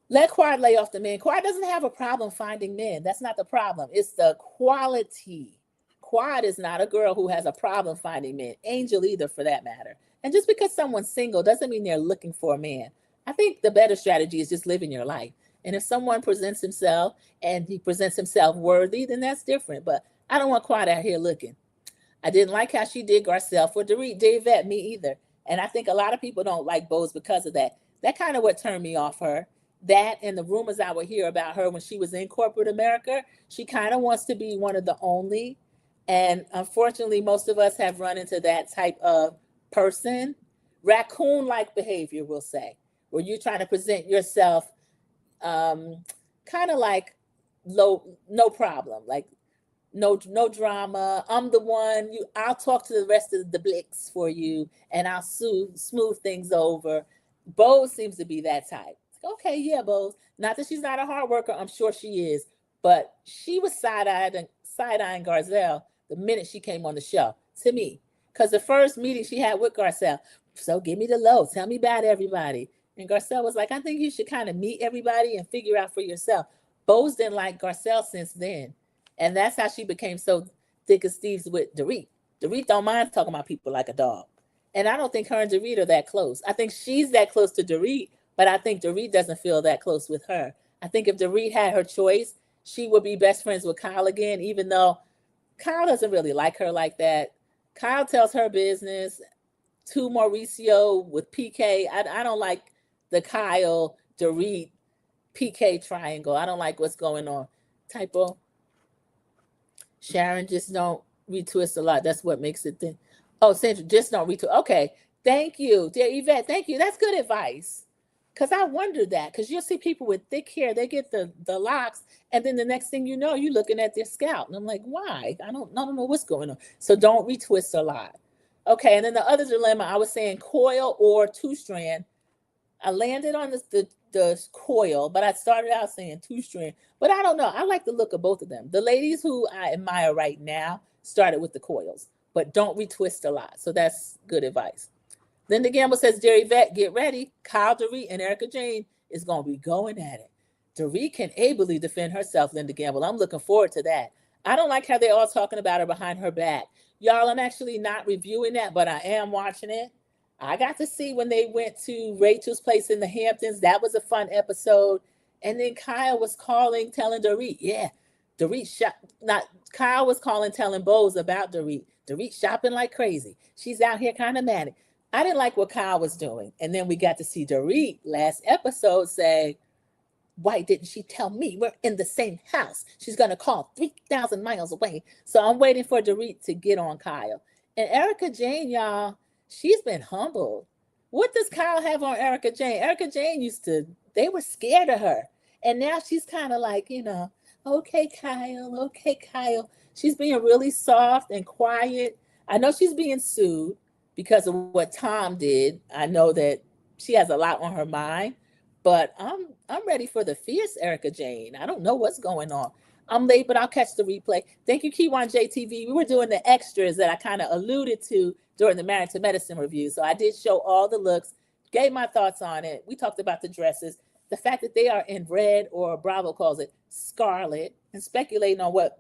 S3: Let Quad lay off the men. Quad doesn't have a problem finding men. That's not the problem. It's the quality. Quad is not a girl who has a problem finding men. Angel either, for that matter. And just because someone's single doesn't mean they're looking for a man. I think the better strategy is just living your life. And if someone presents himself and he presents himself worthy, then that's different. But I don't want Quad out here looking. I didn't like how she did Garcelle for Dorit. Davette, me either. And I think a lot of people don't like Bose because of that. That kind of what turned me off her. That and the rumors I would hear about her when she was in corporate America, she kind of wants to be one of the only. And unfortunately, most of us have run into that type of person. Raccoon-like behavior, we'll say, where you're trying to present yourself kind of like no problem, like no drama. I'm the one. I'll talk to the rest of the blicks for you, and I'll smooth things over. Bose seems to be that type. Okay, yeah, Bose. Not that she's not a hard worker. I'm sure she is, but she was side-eyeing Garcelle the minute she came on the show, to me, because the first meeting she had with Garcelle. So give me the low. Tell me about everybody. And Garcelle was like, I think you should kind of meet everybody and figure out for yourself. Bose didn't like Garcelle since then. And that's how she became so thick as thieves with Dorit. Dorit don't mind talking about people like a dog. And I don't think her and Dorit are that close. I think she's that close to Dorit, but I think Dorit doesn't feel that close with her. I think if Dorit had her choice, she would be best friends with Kyle again, even though Kyle doesn't really like her like that. Kyle tells her business to Mauricio with PK. I don't like the Kyle, Dorit, PK triangle. I don't like what's going on. Typo. Sharon, just don't retwist a lot. That's what makes it think. Oh, Sandra, just don't retwist. Okay. Thank you. Dear Yvette, thank you. That's good advice. Because I wonder that, because you'll see people with thick hair, they get the locks, and then the next thing you know, you're looking at their scalp. And I'm like, why? I don't know what's going on. So don't retwist a lot. Okay, and then the other dilemma, I was saying coil or two-strand. I landed on the coil, but I started out saying two-strand. But I don't know. I like the look of both of them. The ladies who I admire right now started with the coils, but don't retwist a lot. So that's good advice. Linda Gamble says, Jerry Vet, get ready. Kyle Dorit and Erica Jane is going to be going at it. Dorit can ably defend herself, Linda Gamble. I'm looking forward to that. I don't like how they're all talking about her behind her back. Y'all, I'm actually not reviewing that, but I am watching it. I got to see when they went to Rachel's place in the Hamptons. That was a fun episode. And then Kyle was calling, telling Dorit, Kyle was calling, telling Bose about Dorit. Dorit shopping like crazy. She's out here kind of manic. I didn't like what Kyle was doing. And then we got to see Dorit last episode say, why didn't she tell me we're in the same house? She's going to call 3,000 miles away. So I'm waiting for Dorit to get on Kyle. And Erica Jane, y'all, she's been humbled. What does Kyle have on Erica Jane? Erica Jane they were scared of her. And now she's kind of like, okay, Kyle. She's being really soft and quiet. I know she's being sued because of what Tom did. I know that she has a lot on her mind, but I'm ready for the fierce Erica Jane. I don't know what's going on. I'm late, but I'll catch the replay. Thank you, Kiwan JTV. We were doing the extras that I kind of alluded to during the Married to Medicine review. So I did show all the looks, gave my thoughts on it. We talked about the dresses, the fact that they are in red, or Bravo calls it scarlet, and speculating on what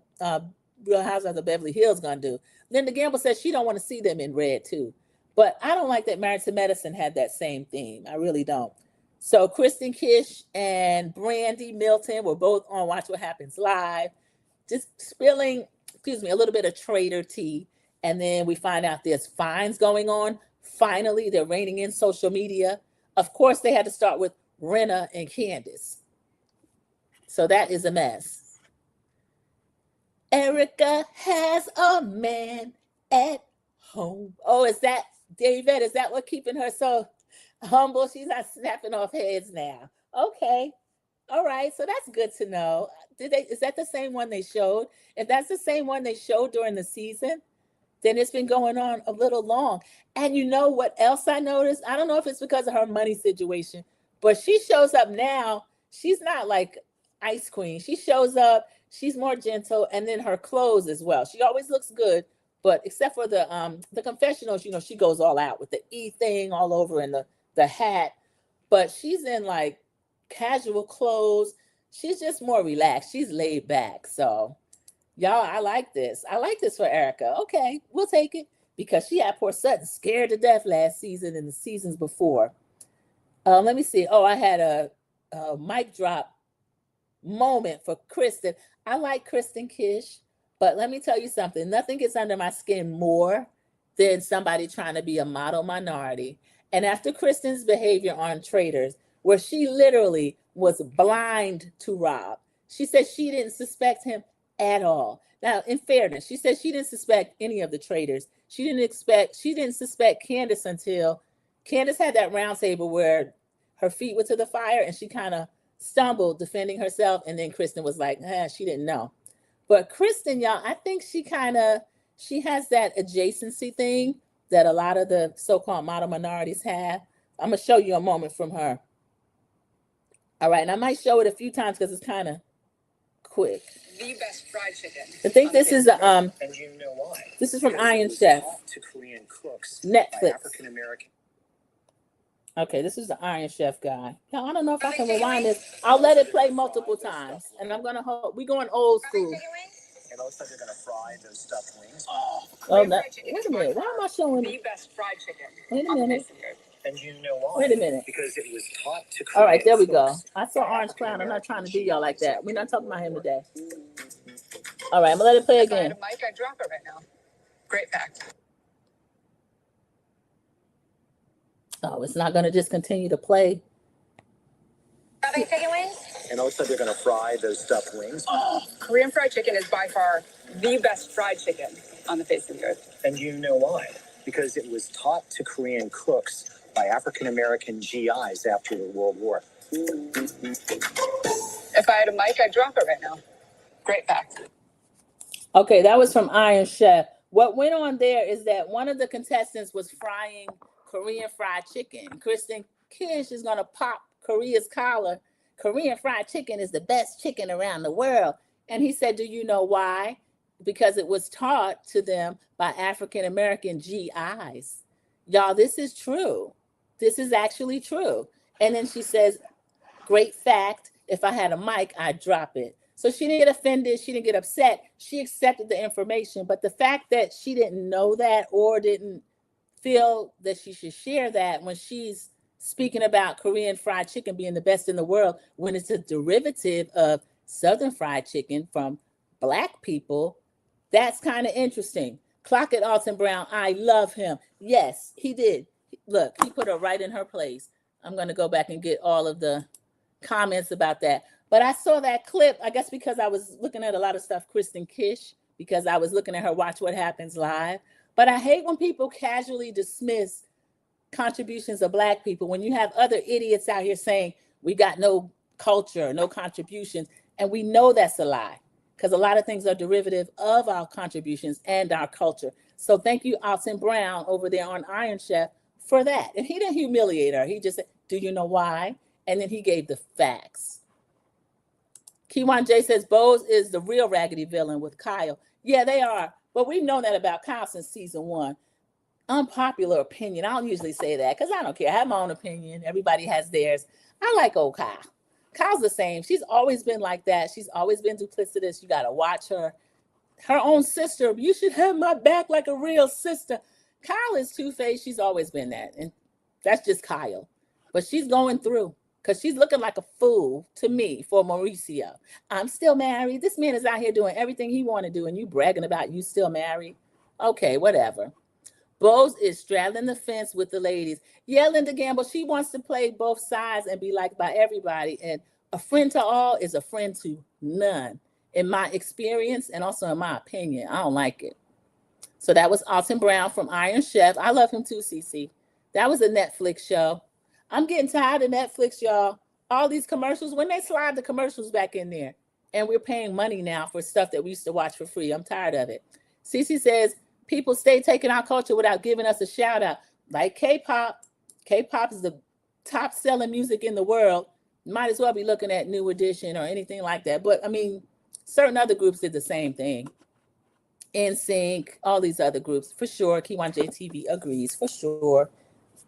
S3: Real Housewives of Beverly Hills going to do. Linda Gamble says she don't want to see them in red too. But I don't like that Married to Medicine had that same theme. I really don't. So Kristen, Kish, and Brandi, Milton were both on Watch What Happens Live, just spilling, a little bit of traitor tea. And then we find out there's fines going on. Finally, they're reining in social media. Of course, they had to start with Renna and Candace. So that is a mess. Erica has a man at home. Oh, is that David? Is that what keeping her so humble? She's not snapping off heads now. Okay. All right. So that's good to know. Is that the same one they showed? If that's the same one they showed during the season, then it's been going on a little long. And you know what else I noticed? I don't know if it's because of her money situation, but she shows up now. She's not like Ice Queen. She shows up. She's more gentle. And then her clothes as well. She always looks good. But except for the confessionals, she goes all out with the E thing all over and the hat. But she's in like casual clothes. She's just more relaxed. She's laid back. So, y'all, I like this. I like this for Erica. Okay, we'll take it. Because she had poor Sutton scared to death last season and the seasons before. Let me see. Oh, I had a mic drop moment for Kristen. I like Kristen, Kish. But let me tell you something. Nothing gets under my skin more than somebody trying to be a model minority. And after Kristen's behavior on Traitors, where she literally was blind to Rob, she said she didn't suspect him at all. Now, in fairness, she said she didn't suspect any of the traitors. She didn't suspect Candace until Candace had that round table where her feet were to the fire and she kind of stumbled defending herself. And then Kristen was like, she didn't know. But Kristen, y'all, I think she has that adjacency thing that a lot of the so-called model minorities have. I'm going to show you a moment from her. All right, and I might show it a few times because it's kind of quick.
S4: The best fried chicken.
S3: I think this is
S4: and you know why?
S3: This is from Iron Chef.
S4: To Korean cooks.
S3: Netflix.
S4: African American.
S3: Okay, this is the Iron Chef guy. Now, I don't know if I can rewind this. I'll let it play multiple times, and I'm gonna hold. We're going old school.
S4: It looks like they're gonna fry those stuffed wings.
S3: Wait a minute. Why am I showing
S4: the best fried chicken?
S3: Wait a minute.
S4: And you know why?
S3: Wait a minute.
S4: Because it was taught to
S3: All right, there we go. I saw Orange Clown. I'm not trying to do y'all like that. We're not talking about him today. All right, I'm gonna let it play again.
S4: Mike, I drop it right now. Great fact.
S3: Oh, it's not gonna just continue to play.
S1: Having chicken wings?
S4: And it looks like they're gonna fry those stuffed wings. Korean fried chicken is by far the best fried chicken on the face of the earth. And you know why? Because it was taught to Korean cooks by African-American GIs after the World War.
S5: If I had a mic, I'd drop it right now. Great fact.
S3: Okay, that was from Iron Chef. What went on there is that one of the contestants was frying Korean fried chicken. Kristen Kish is going to pop Korea's collar. Korean fried chicken is the best chicken around the world. And he said, do you know why? Because it was taught to them by African-American GIs. Y'all, this is true. This is actually true. And then she says, great fact, if I had a mic, I'd drop it. So she didn't get offended. She didn't get upset. She accepted the information. But the fact that she didn't know that or didn't feel that she should share that when she's speaking about Korean fried chicken being the best in the world, when it's a derivative of Southern fried chicken from Black people, that's kind of interesting. Clock it, Alton Brown. I love him. Yes, he did. Look, he put her right in her place. I'm going to go back and get all of the comments about that. But I saw that clip, I guess because I was looking at a lot of stuff, Kristen Kish, because I was looking at her Watch What Happens Live. But I hate when people casually dismiss contributions of Black people, when you have other idiots out here saying we got no culture, no contributions, and we know that's a lie, because a lot of things are derivative of our contributions and our culture. So thank you, Alton Brown, over there on Iron Chef, for that. And he didn't humiliate her. He just said, do you know why? And then he gave the facts. Kiwan J says, Bose is the real raggedy villain with Kyle. Yeah, they are. But we've known that about Kyle since season 1. Unpopular opinion. I don't usually say that because I don't care. I have my own opinion. Everybody has theirs. I like old Kyle. Kyle's the same. She's always been like that. She's always been duplicitous. You got to watch her. Her own sister, you should have my back like a real sister. Kyle is two-faced. She's always been that. And that's just Kyle. But she's going through, because she's looking like a fool to me for Mauricio. I'm still married. This man is out here doing everything he want to do, and you bragging about you still married. Okay, whatever. Bose is straddling the fence with the ladies. Yeah, Linda Gamble, she wants to play both sides and be liked by everybody. And a friend to all is a friend to none, in my experience and also in my opinion. I don't like it. So that was Alton Brown from Iron Chef. I love him too, CC. That was a Netflix show. I'm getting tired of Netflix, y'all. All these commercials, when they slide the commercials back in there, and we're paying money now for stuff that we used to watch for free. I'm tired of it. CC says, people stay taking our culture without giving us a shout out. Like K-pop. K-pop is the top selling music in the world. Might as well be looking at New Edition or anything like that. But I mean, certain other groups did the same thing. NSYNC, all these other groups, for sure. Kiwan JTV agrees, for sure.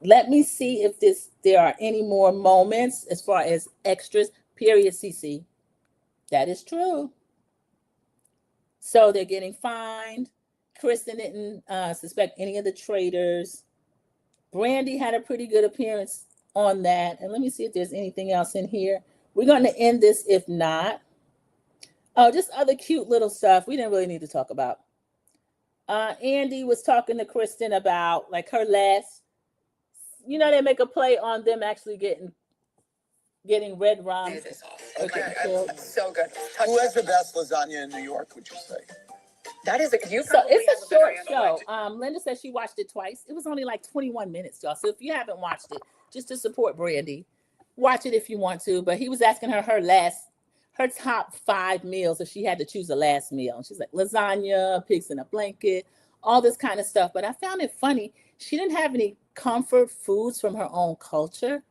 S3: Let me see if there are any more moments as far as extras, period, CC. That is true. So they're getting fined. Kristen didn't suspect any of the traitors. Brandi had a pretty good appearance on that. And let me see if there's anything else in here. We're going to end this if not. Oh, just other cute little stuff we didn't really need to talk about. Andy was talking to Kristen about like her last, you know, they make a play on them actually getting red rum.
S5: Okay, so good.
S6: Who has the best lasagna in New York, would you say?
S5: That is you.
S3: So it's a short show. Linda said she watched it twice. It was only like 21 minutes, y'all. So if you haven't watched it, just to support Brandi, watch it if you want to. But he was asking her her top 5 meals if she had to choose a last meal. And she's like, lasagna, pigs in a blanket, all this kind of stuff. But I found it funny. She didn't have any comfort foods from her own culture.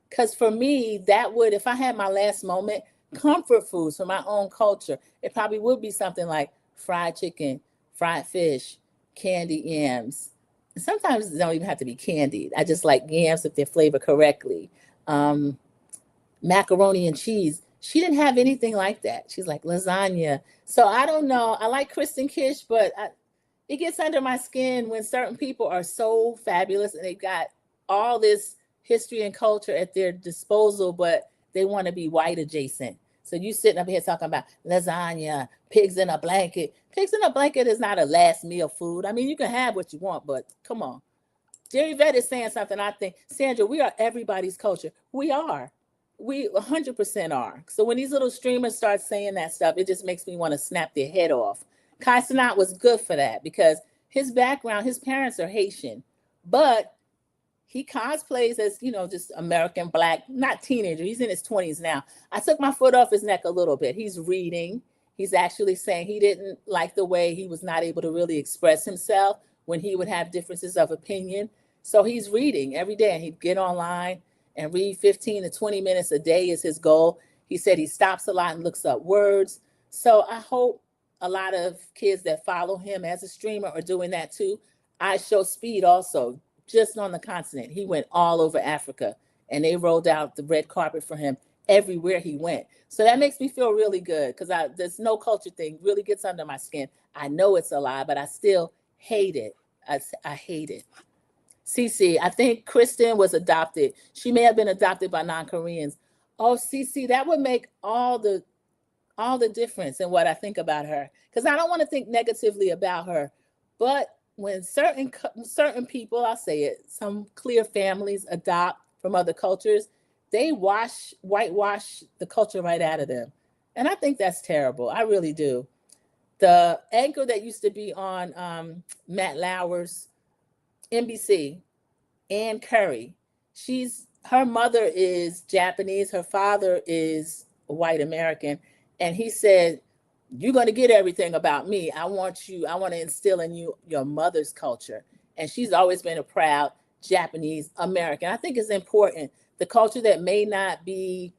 S3: Because for me, that would, if I had my last moment, comfort foods from my own culture, it probably would be something like fried chicken, fried fish, candied yams. And sometimes they don't even have to be candied. I just like yams if they're flavored correctly. Macaroni and cheese. She didn't have anything like that. She's like lasagna. So I don't know. I like Kristen Kish, but it gets under my skin when certain people are so fabulous and they've got all this history and culture at their disposal, but they want to be white adjacent. So you sitting up here talking about lasagna, pigs in a blanket. Pigs in a blanket is not a last meal food. I mean, you can have what you want, but come on. Jerry Vett is saying something, I think. Sandra, we are everybody's culture. We are. We 100% are. So when these little streamers start saying that stuff, it just makes me want to snap their head off. Kai Cenat was good for that because his background, his parents are Haitian, but he cosplays as, just American Black, not teenager. He's in his 20s now. I took my foot off his neck a little bit. He's reading. He's actually saying he didn't like the way he was not able to really express himself when he would have differences of opinion. So he's reading every day, and he'd get online and read 15 to 20 minutes a day is his goal. He said he stops a lot and looks up words. So I hope a lot of kids that follow him as a streamer are doing that too. I Show Speed also, just on the continent. He went all over Africa, and they rolled out the red carpet for him everywhere he went. So that makes me feel really good, because this no culture thing really gets under my skin. I know it's a lie, but I still hate it. I hate it. CC, I think Kristen was adopted. She may have been adopted by non-Koreans. Oh, CC, that would make all the difference in what I think about her, because I don't want to think negatively about her. But when certain people, I'll say it, some clear families adopt from other cultures, they whitewash the culture right out of them. And I think that's terrible. I really do. The anchor that used to be on Matt Lauer's NBC, Ann Curry, her mother is Japanese, her father is white American, and he said, "You're going to get everything about me. I want to instill in you your mother's culture." And she's always been a proud Japanese American. I think it's important. The culture that may not be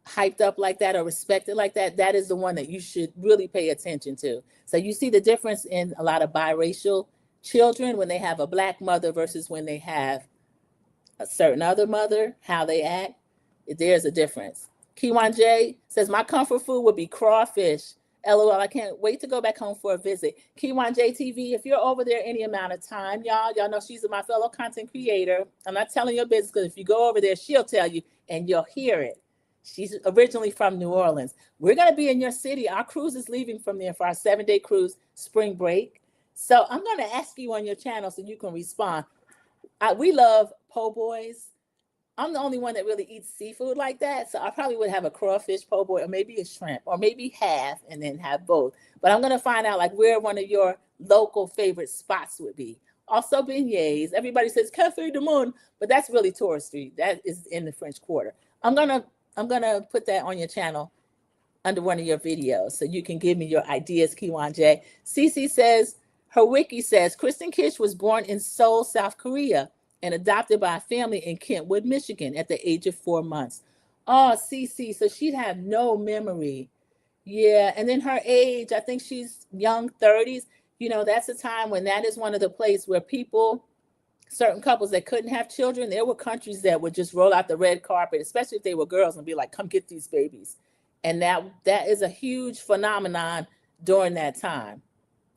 S3: hyped up like that or respected like that, that is the one that you should really pay attention to. So you see the difference in a lot of biracial children when they have a Black mother versus when they have a certain other mother, how they act. There's a difference. Kiwan J says, my comfort food would be crawfish. LOL, I can't wait to go back home for a visit. Kiwan J TV, if you're over there any amount of time, y'all know she's my fellow content creator. I'm not telling your business, because if you go over there, she'll tell you and you'll hear it. She's originally from New Orleans. We're going to be in your city. Our cruise is leaving from there for our 7-day cruise, spring break. So I'm going to ask you on your channel so you can respond. We love po' boys. I'm the only one that really eats seafood like that. So I probably would have a crawfish po' boy, or maybe a shrimp, or maybe half and then have both. But I'm going to find out like where one of your local favorite spots would be. Also beignets. Everybody says Cafe du Monde, but that's really touristy. That is in the French Quarter. I'm gonna put that on your channel under one of your videos so you can give me your ideas, Kiwan J. Cece says, her wiki says, Kristen Kish was born in Seoul, South Korea, and adopted by a family in Kentwood, Michigan at the age of 4 months. Oh, Cece, so she'd have no memory. Yeah, and then her age, I think she's young 30s. That's a time when that is one of the places where certain couples that couldn't have children, there were countries that would just roll out the red carpet, especially if they were girls, and be like, come get these babies. And that is a huge phenomenon during that time,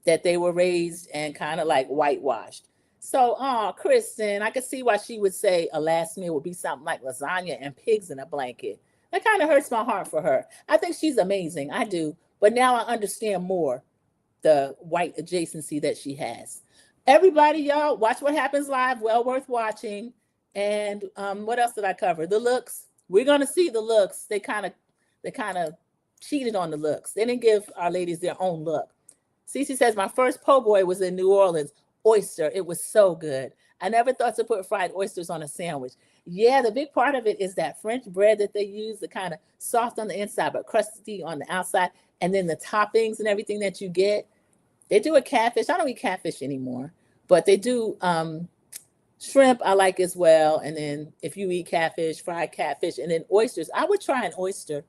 S3: that they were raised and kind of like whitewashed. So, Kristen, I could see why she would say a last meal would be something like lasagna and pigs in a blanket. That kind of hurts my heart for her. I think she's amazing. I do. But now I understand more the white adjacency that she has. Everybody, y'all, watch What Happens Live. Well worth watching. And what else did I cover? The looks. We're going to see the looks. They kind of cheated on the looks. They didn't give our ladies their own look. Cece says, my first po' boy was in New Orleans. Oyster. It was so good. I never thought to put fried oysters on a sandwich. Yeah, the big part of it is that French bread that they use, the kind of soft on the inside but crusty on the outside, and then the toppings and everything that you get. They do a catfish. I don't eat catfish anymore, but they do shrimp I like as well. And then if you eat catfish, fried catfish, and then oysters, I would try an oyster.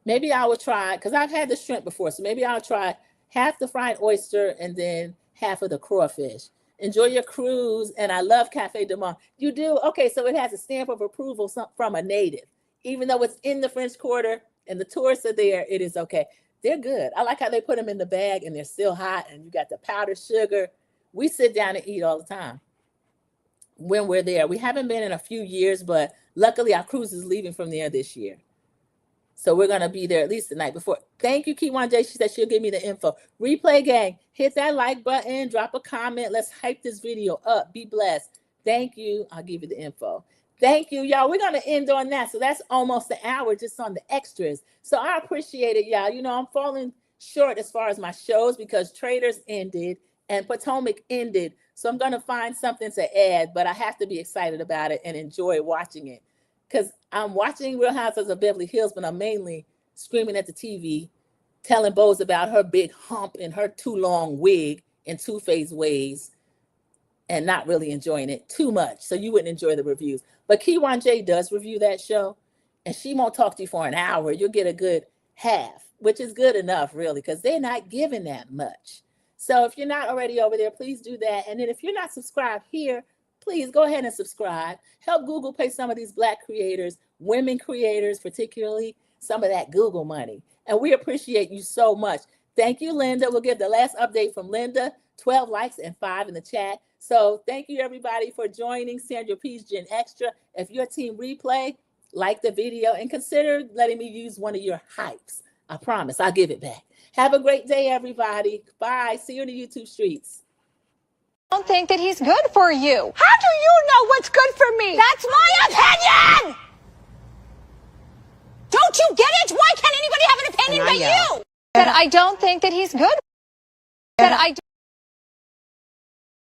S3: Maybe I would try, because I've had the shrimp before, so maybe I'll try half the fried oyster and then half of the crawfish. Enjoy your cruise, and I love Cafe du Monde. You do? Okay, so it has a stamp of approval from a native. Even though it's in the French Quarter and the tourists are there, it is okay. They're good. I like how they put them in the bag and they're still hot, and you got the powdered sugar. We sit down and eat all the time when we're there. We haven't been in a few years, but luckily our cruise is leaving from there this year. So we're going to be there at least the night before. Thank you, Kiwan J. She said she'll give me the info. Replay gang, hit that like button, drop a comment. Let's hype this video up. Be blessed. Thank you. I'll give you the info. Thank you, y'all. We're going to end on that. So that's almost an hour just on the extras. So I appreciate it, y'all. I'm falling short as far as my shows because Traders ended and Potomac ended So I'm going to find something to add, but I have to be excited about it and enjoy watching it. Because I'm watching Real Housewives of Beverly Hills, but I'm mainly screaming at the TV, telling Bose about her big hump and her too long wig and two-faced ways, and not really enjoying it too much. So you wouldn't enjoy the reviews. But Kiwan J does review that show, and she won't talk to you for an hour. You'll get a good half, which is good enough, really, because they're not giving that much. So if you're not already over there, please do that. And then if you're not subscribed here, please go ahead and subscribe. Help Google pay some of these Black creators, women creators, particularly some of that Google money. And we appreciate you so much. Thank you, Linda. We'll give the last update from Linda. 12 likes and 5 in the chat. So thank you, everybody, for joining Sandra P's GenXtra. If you're Team Replay, like the video and consider letting me use one of your hypes. I promise I'll give it back. Have a great day, everybody. Bye. See you in the YouTube streets.
S1: I don't think that he's good for you.
S2: How do you know what's good for me?
S1: That's my opinion! Don't you get it? Why can't anybody have an opinion but you? That I don't think that he's good. That I